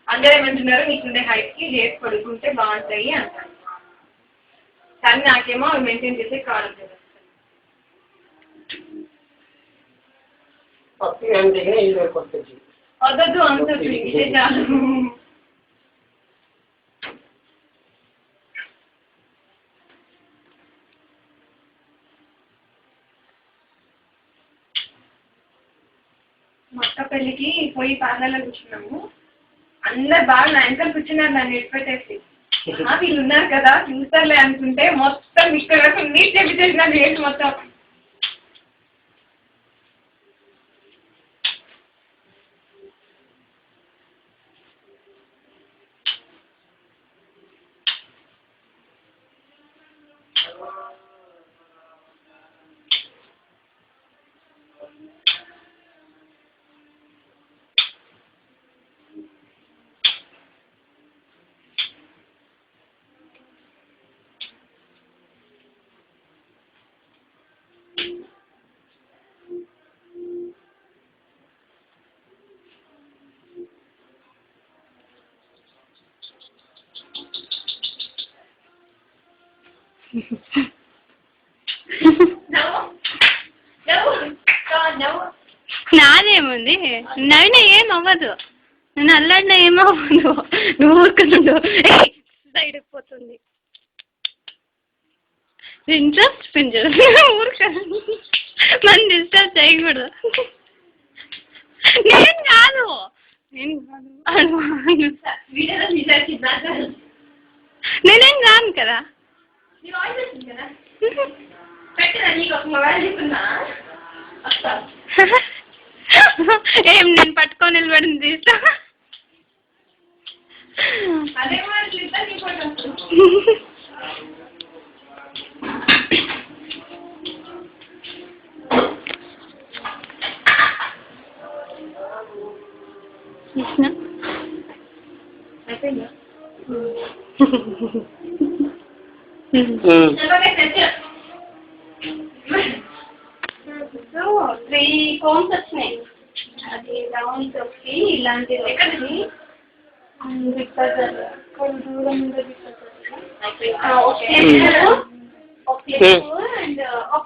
అందరూ ఏమంటున్నారు నీకుండే హైట్కి హెయిర్స్ పడుకుంటే బాగుంటాయి అంటారు. కానీ నాకేమో అవి మెయింటైన్ చేసే కావాలి. వద్దొద్దు అంత ఇదే చాలు. మొక్క పెళ్ళికి పోయి పార్లర్లో కూర్చున్నాము. అందరు బాగా నా వెనకాల కూర్చున్నారు, నన్ను ఎడిపెట్టేసి. వీళ్ళు ఉన్నారు కదా చూస్తారులే అనుకుంటే మొత్తం ఇక్కడ వరకు నీట్ చేపించేసిన రేట్ మొత్తం. నాదేముంది, నవ్వినా ఏం అవ్వదు, నేను అల్లాడినా ఏమవ్వదు. నువ్వు ఊరుకునుండు, సైడ్కి పోతుంది. ఇంట్రెస్ట్ పెంచదు, ఊరుకను, మనం డిస్టర్బ్ చేయకూడదు. నేను కాదు నేనేం రాను కదా. ఏం నేను పట్టుకొని నిలబడింది తీస్తా. త్రీ కోన్స్ వచ్చినాయి. అది రౌండ్ వచ్చి ఇలాంటిది ఎక్కడిది అండ్ ఒక